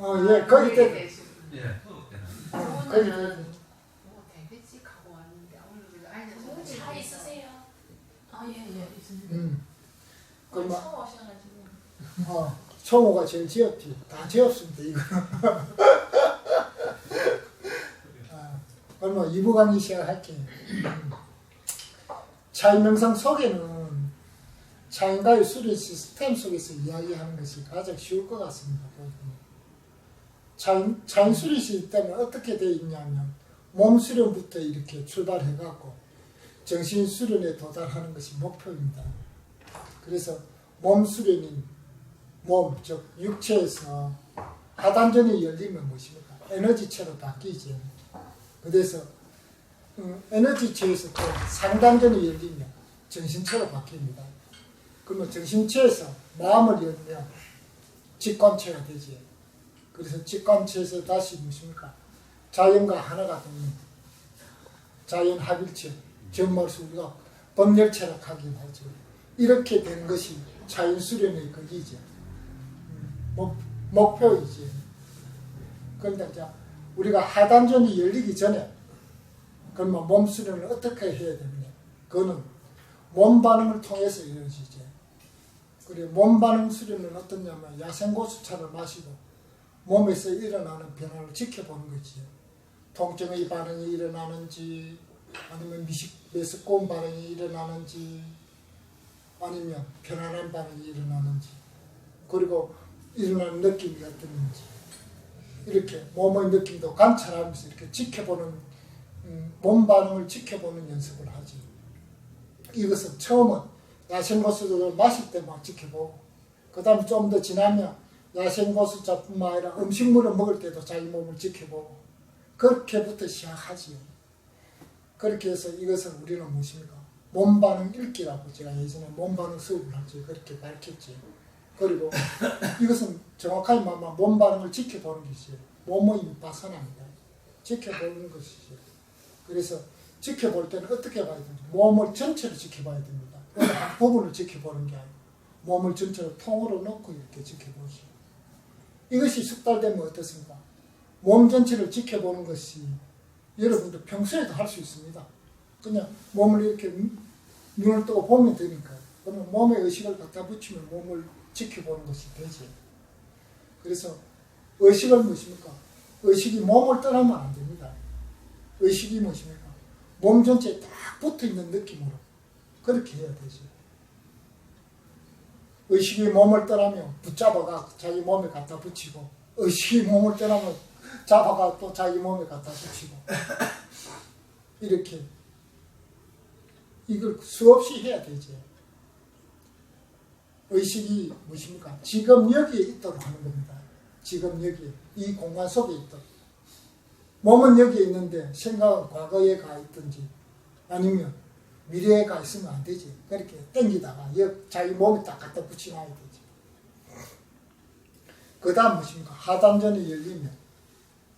예, 거기 때. 예. 거기 대배직하고 왔는데 오늘 아이들 차 있으세요? 예, 있습니다. 그럼 처음 오셔가지고. 성호가 제일 지었지. 다 지었습니다, 이거. 그러면 2부 강의 시작할게요. 차인명상 속에는 차인가의 수련 시스템 속에서 이야기하는 것이 가장 쉬울 것 같습니다. 차인 수련 시스템은 어떻게 되어 있냐면 몸 수련부터 이렇게 출발해갖고 정신 수련에 도달하는 것이 목표입니다. 그래서 몸 수련인 몸, 즉 육체에서 하단전이 열리면 무엇입니까? 에너지체로 바뀌죠. 그래서 에너지체에서 또 상단전이 열리면 정신체로 바뀝니다. 그러면 정신체에서 마음을 열면 직관체가 되지. 그래서 직관체에서 다시 무엇입니까? 자연과 하나가 되는 자연 합일체, 정말서 우리가 법열체락하긴 하죠. 이렇게 되는 것이 자연수련의 거기죠. 목표이지. 그런데 이제 우리가 하단전이 열리기 전에 그러면 몸 수련을 어떻게 해야 되느냐? 그거는 몸 반응을 통해서 이루어지죠. 그리고 몸 반응 수련은 어떠냐면 야생고수차를 마시고 몸에서 일어나는 변화를 지켜보는 거지요. 통증의 반응이 일어나는지 아니면 메스꺼운 반응이 일어나는지 아니면 편안한 반응이 일어나는지 그리고 일어나는 느낌이 어떤지 이렇게 몸의 느낌도 관찰하면서 이렇게 지켜보는 몸 반응을 지켜보는 연습을 하지. 이것은 처음은 야생고수를 마실 때만 지켜보고 그 다음에 좀 더 지나면 야생고수자뿐만 아니라 음식물을 먹을 때도 자기 몸을 지켜보고 그렇게부터 시작하지요. 그렇게 해서 이것을 우리는 무엇입니까? 몸 반응 읽기라고 제가 예전에 몸 반응 수업을 하지 그렇게 가르쳤지. 그리고 이것은 정확하게 말하면 몸 반응을 지켜보는 것이에요. 몸의 미파사나입니다. 지켜보는 것이죠. 그래서 지켜볼 때는 어떻게 봐야 되는지 몸을 전체를 지켜봐야 됩니다. 어느 한 부분을 지켜보는 게 아니고 몸을 전체를 통으로 놓고 이렇게 지켜보시오. 이것이 숙달되면 어떻습니까? 몸 전체를 지켜보는 것이 여러분들 평소에도 할 수 있습니다. 그냥 몸을 이렇게 눈을 뜨고 보면 되니까요. 그러면 몸에 의식을 갖다 붙이면 몸을 지켜보는 것이 되지. 그래서 의식은 무엇입니까? 의식이 몸을 떠나면 안 됩니다. 의식이 무엇입니까? 몸 전체에 딱 붙어있는 느낌으로 그렇게 해야 되죠. 의식이 몸을 떠나면 붙잡아가 자기 몸에 갖다 붙이고 의식이 몸을 떠나면 잡아가 또 자기 몸에 갖다 붙이고 이렇게 이걸 수없이 해야 되죠. 의식이 무엇입니까? 지금 여기에 있도록 하는 겁니다. 지금 여기에 이 공간 속에 있도록. 몸은 여기에 있는데 생각은 과거에 가 있든지 아니면 미래에 가 있으면 안 되지. 그렇게 땡기다가 자기 몸에 딱 갖다 붙여놔야 되지. 그 다음 무엇입니까? 하단전이 열리면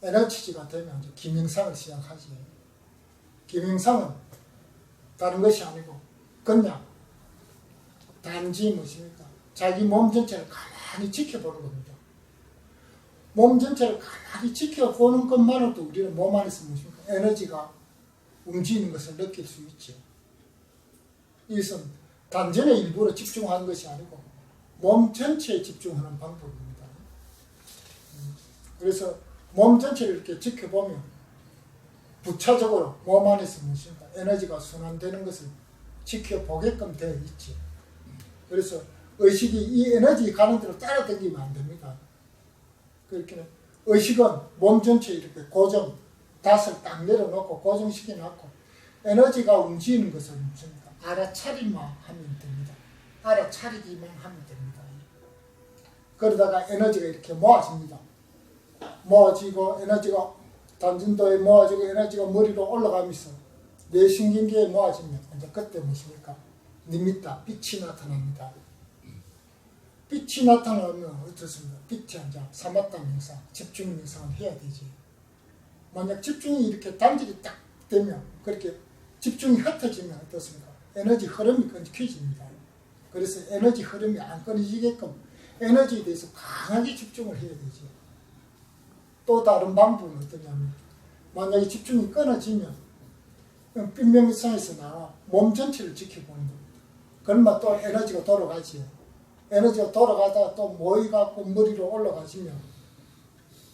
에너지가 되면 이제 김영상을 시작하지. 김영상은 다른 것이 아니고 그냥 단지 무엇입니까? 자기 몸 전체를 가만히 지켜보는 겁니다. 몸 전체를 가만히 지켜보는 것만으로도 우리는 몸 안에서 무엇입니까? 에너지가 움직이는 것을 느낄 수 있죠. 이것은 단전에 일부러 집중하는 것이 아니고 몸 전체에 집중하는 방법입니다. 그래서 몸 전체를 이렇게 지켜보면 부차적으로 몸 안에서 무엇입니까? 에너지가 순환되는 것을 지켜보게끔 되어 있지. 그래서 의식이 이 에너지 가는 대로 따라다니면 안 됩니다. 그렇게 의식은 몸 전체에 이렇게 고정, 닷을 딱 내려놓고 고정시켜 놓고 에너지가 움직이는 것을 무엇입니까? 알아차리만 하면 됩니다. 알아차리기만 하면 됩니다. 그러다가 에너지가 이렇게 모아집니다. 모아지고 에너지가 단전도에 모아지고 에너지가 머리로 올라가면서 뇌신경계에 모아지면 이제 그때 무엇입니까? 니미타, 빛이 나타납니다. 빛이 나타나면 어떻습니까? 빛이 이제 사마타 명상, 집중 명상을 해야 되지. 만약 집중이 이렇게 단절이 딱 되면 그렇게 집중이 흩어지면 어떻습니까? 에너지 흐름이 끊겨집니다. 그래서 에너지 흐름이 안 끊어지게끔 에너지에 대해서 강하게 집중을 해야 되죠. 또 다른 방법은 어떠냐면 만약에 집중이 끊어지면 빈명상에서 나와 몸 전체를 지켜보는 겁니다. 그러면 또 에너지가 돌아가지요. 에너지가 돌아가다가 또 모이갖고 머리로 올라가시면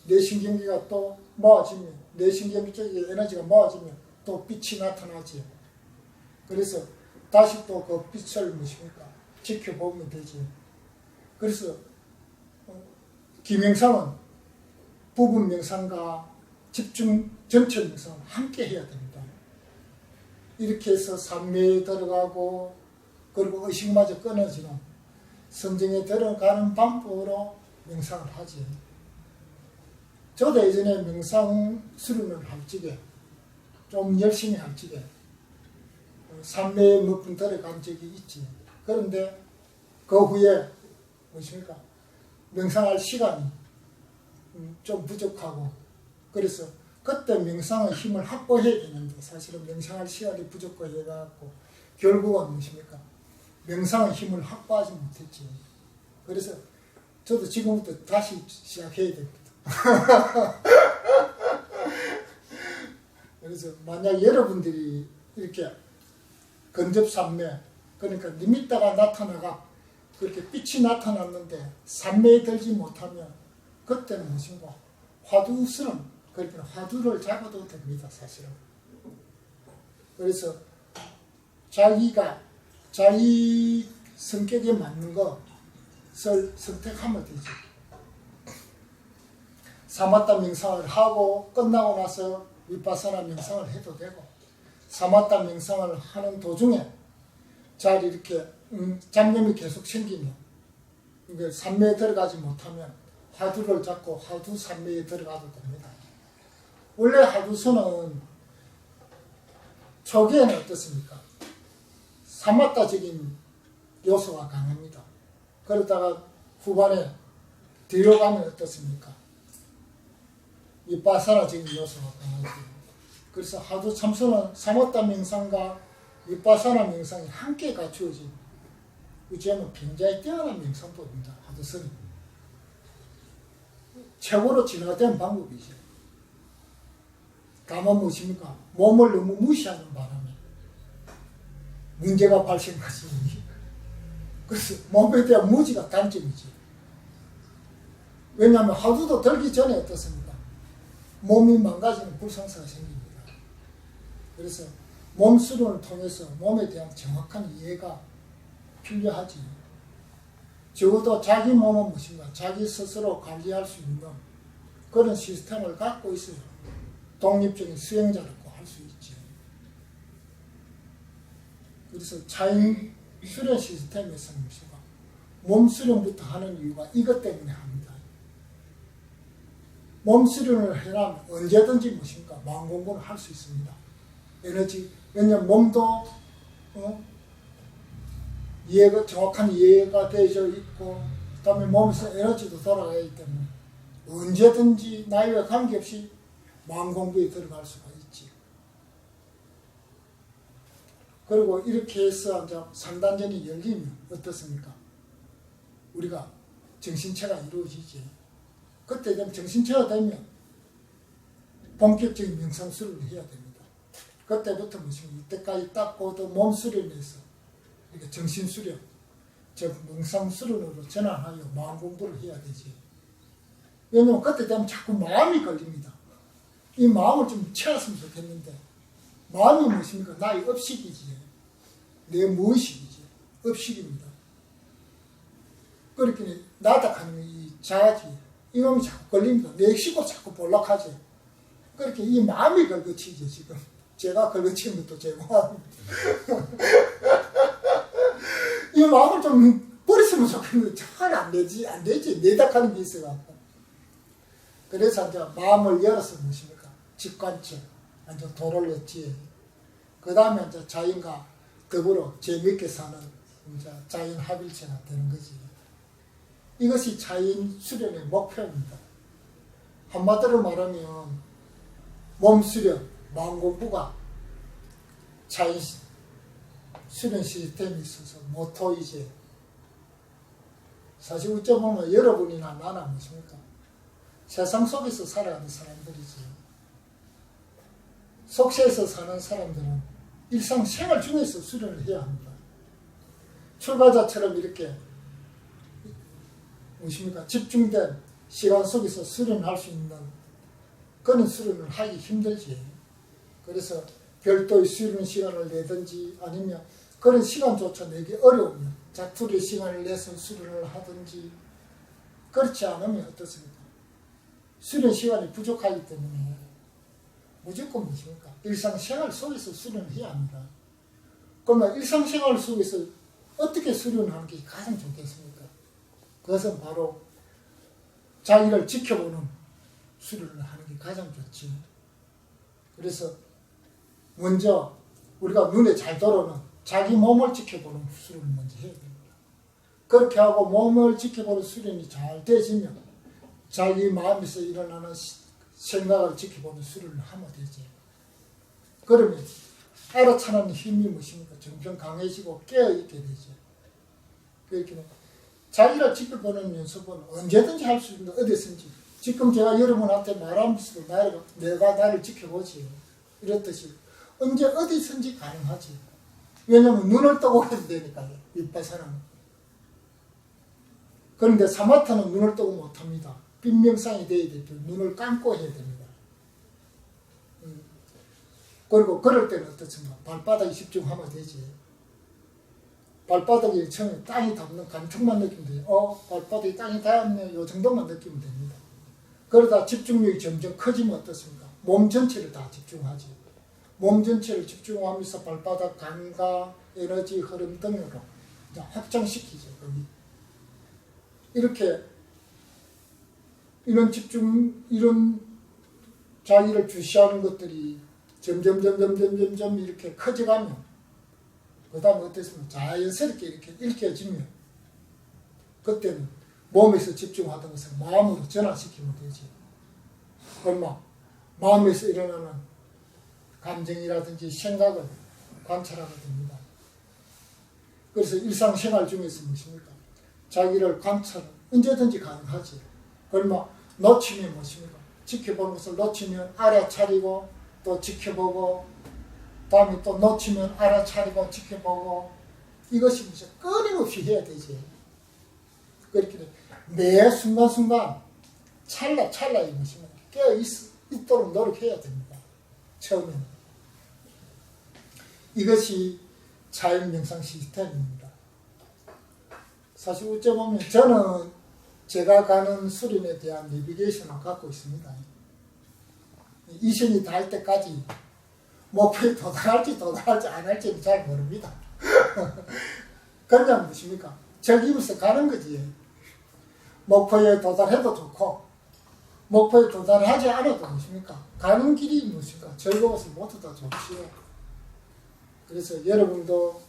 뇌신경계가 또 모아지면 뇌신경계 쪽에 에너지가 모아지면 또 빛이 나타나지요. 그래서 다시 또 그 빛을 무엇입니까? 지켜보면 되지. 그래서 기명상은 부분 명상과 집중 전체 명상을 함께 해야 됩니다. 이렇게 해서 산매에 들어가고 그리고 의식마저 끊어지는 선정에 들어가는 방법으로 명상을 하지. 저도 예전에 명상 수련을 할 적에 좀 열심히 할 적에 산매에 몇 분 들어간 적이 있지. 그런데 그 후에 무엇입니까? 명상할 시간이 좀 부족하고 그래서 그때 명상의 힘을 확보해야 되는데 사실은 명상할 시간이 부족해갖고 결국은 무엇입니까? 명상의 힘을 확보하지 못했지. 그래서 저도 지금부터 다시 시작해야 됩니다. 그래서 만약 여러분들이 이렇게 근접산매 그러니까 니미따가 나타나가 그렇게 빛이 나타났는데 산매에 들지 못하면 그때는 무엇인가 화두스는 그러니까 화두를 잡아도 됩니다. 사실은. 그래서 자기가 자기 성격에 맞는 것을 선택하면 되죠. 사마타 명상을 하고 끝나고 나서 위파사나 명상을 해도 되고 사마타 명상을 하는 도중에 잘 이렇게 잡념이 계속 생기면 이게 산매에 들어가지 못하면 화두를 잡고 화두 산매에 들어가도 됩니다. 원래 화두수는 초기에는 어떻습니까? 사마타적인 요소가 강합니다. 그러다가 후반에 뒤로 가면 어떻습니까? 위파사나적인 요소가 강하죠. 그래서 화두 참선은 사마타 명상과 위파사나 명상이 함께 갖추어진 우체는 굉장히 뛰어난 명상법입니다. 화두선이 최고로 진화된 방법이죠. 다만 무엇입니까? 몸을 너무 무시하는 바람에 문제가 발생하지. 그래서 몸에 대한 무지가 단점이지. 왜냐하면 화두도 들기 전에 어떻습니까? 몸이 망가지는 불상사가 생깁니다. 그래서 몸 수련을 통해서 몸에 대한 정확한 이해가 필요하지. 적어도 자기 몸은 무엇인가? 자기 스스로 관리할 수 있는 그런 시스템을 갖고 있어요. 독립적인 수행자라고 할 수 있지. 그래서 자연 수련 시스템에서는 무엇인가? 몸 수련부터 하는 이유가 이것 때문에 합니다. 몸 수련을 해라면 언제든지 무엇인가? 마음 공부를 할 수 있습니다. 에너지, 왜냐하면 몸도 이해가 정확한 이해가 되어 있고 그 다음에 몸에서 에너지도 돌아가기 때문에 언제든지 나이와 관계없이 마음 공부에 들어갈 수가 있지. 그리고 이렇게 해서 이제 상단전이 열리면 어떻습니까? 우리가 정신체가 이루어지지. 그때 되면 정신체가 되면 본격적인 명상 수련을 해야 됩니다. 그때부터 무슨 이때까지 딱 고도 몸 수련에서 이렇게 정신 수련, 즉 명상 수련으로 전환하여 마음 공부를 해야 되지. 왜냐면 그때 되면 자꾸 마음이 걸립니다. 이 마음을 좀 채웠으면 좋겠는데 마음이 무엇입니까? 나의 업식이지. 내 무의식이지. 업식입니다. 그렇게 나닥하는 이 자아지. 이 놈이 자꾸 걸립니다. 내 식으로 자꾸 볼락하지. 그렇게 이 마음이 걸거치지 지금. 제가 걸거치는 것도 제 마음입니다. 이 마음을 좀 버렸으면 좋겠는데 잘 안 되지. 안 되지. 내닥하는 게 있어갖고. 그래서 이제 마음을 열어서 무엇입니까? 직관체, 완전 도를 넣지. 그 다음에 이제 자연과 더불어 재미있게 사는 이제 자연 합일체가 되는 거지. 이것이 자연 수련의 목표입니다. 한마디로 말하면 몸 수련, 마음 공부가 자연 수련 시스템이 있어서 모토이지. 사실 어쩌보면 여러분이나 나나 무엇입니까? 세상 속에서 살아가는 사람들이지. 속세에서 사는 사람들은 일상생활 중에서 수련을 해야 합니다. 출가자처럼 이렇게 무엇입니까? 집중된 시간 속에서 수련할 수 있는 그런 수련을 하기 힘들지. 그래서 별도의 수련 시간을 내든지 아니면 그런 시간조차 내기 어려우면 자투리 시간을 내서 수련을 하든지 그렇지 않으면 어떻습니까? 수련 시간이 부족하기 때문에 무조건 무엇입니까? 일상생활 속에서 수련을 해야 합니다. 그러면 일상생활 속에서 어떻게 수련하는 게 가장 좋겠습니까? 그것은 바로 자기를 지켜보는 수련을 하는 게 가장 좋지. 그래서 먼저 우리가 눈에 잘 들어오는 자기 몸을 지켜보는 수련을 먼저 해야 됩니다. 그렇게 하고 몸을 지켜보는 수련이 잘 되지면 자기 마음에서 일어나는 생각을 지켜보는 수련을 하면 되지. 그러면 알아차는 힘이 무엇입니까? 점점 강해지고 깨어있게 되죠. 그렇게 자기를 지켜보는 연습은 언제든지 할 수 있는 어디든지. 지금 제가 여러분한테 말하면서도 내가 나를 지켜보지. 이렇듯이 언제 어디든지 가능하지. 왜냐하면 눈을 뜨고 해도 되니까요. 윗바사는. 그런데 사마타는 눈을 뜨고 못합니다. 빈명상이 되어야 되죠. 눈을 감고 해야 됩니다. 그리고 그럴 때는 어떻습니까? 발바닥에 집중하면 되지. 발바닥에 처음에 땅이 닿는 감촉만 느끼면 돼요. 발바닥에 땅이 닿았네. 요 정도만 느끼면 됩니다. 그러다 집중력이 점점 커지면 어떻습니까? 몸 전체를 다 집중하지. 몸 전체를 집중하면서 발바닥 감각, 에너지 흐름 등으로 이제 확장시키죠. 거기. 이렇게 이런 집중, 이런 자기를 주시하는 것들이 점점 이렇게 커져가면 그 다음에 어땠습니까? 자연스럽게 이렇게 읽혀지면 그때는 몸에서 집중하던 것을 마음으로 전환시키면 되지. 얼마 마음에서 일어나는 감정이라든지 생각을 관찰하게 됩니다. 그래서 일상생활 중에서 무엇입니까? 자기를 관찰은 언제든지 가능하지. 얼마 놓치면 무엇입니까? 지켜보는 것을 놓치면 알아차리고 또 지켜보고 다음에 또 놓치면 알아차리고 지켜보고 이것이 무슨 끊임없이 해야 되지. 그렇게 매 순간순간 찰나찰나의 무엇입니까? 깨어있도록 노력해야 됩니다. 처음에는. 이것이 자연명상 시스템입니다. 사실 어쩌면 저는 제가 가는 수련에 대한 내비게이션을 갖고 있습니다. 이신이 닿을 때까지 목표에 도달할지 안 할지는 잘 모릅니다. 그냥 무엇입니까? 즐기면서 가는 거지. 목표에 도달해도 좋고 목표에 도달하지 않아도 무엇입니까? 가는 길이 무엇입니까? 즐거워서 모두 다 좋지요. 그래서 여러분도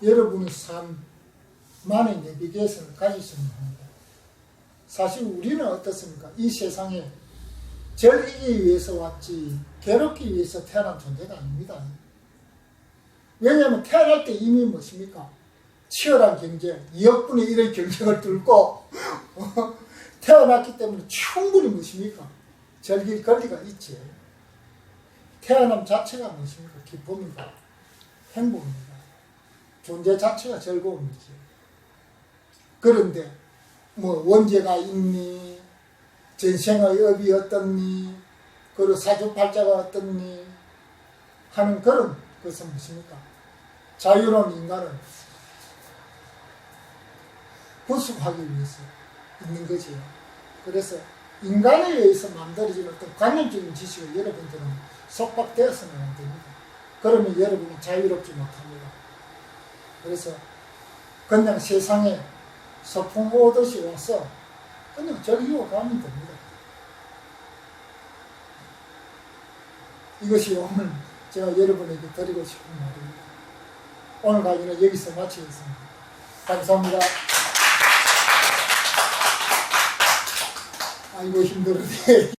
여러분의 삶만의 내비게이션을 가지시면 합니다. 사실 우리는 어떻습니까? 이 세상에 즐기기 위해서 왔지 괴롭기 위해서 태어난 존재가 아닙니다. 왜냐하면 태어날 때 이미 무엇입니까? 치열한 경쟁, 2억분의 1의 경쟁을 뚫고 태어났기 때문에 충분히 무엇입니까? 즐길 권리가 있지. 태어남 자체가 무엇입니까? 기쁨입니다. 행복입니다. 존재 자체가 즐거움이지. 그런데 원죄가 있니? 전생의 업이 어떻니? 그리고 사주팔자가 어떻니? 하는 그런 것은 무엇입니까? 자유로운 인간을 구속하기 위해서 있는 거지요. 그래서 인간에 의해서 만들어진 어떤 관념적인 지식을 여러분들은 속박되어서는 안 됩니다. 그러면 여러분은 자유롭지 못합니다. 그래서 그냥 세상에 소풍 오듯이 와서 그냥 즐기고 가면 됩니다. 이것이 오늘 제가 여러분에게 드리고 싶은 말입니다. 오늘 강의는 여기서 마치겠습니다. 감사합니다. 아이고 힘들었네.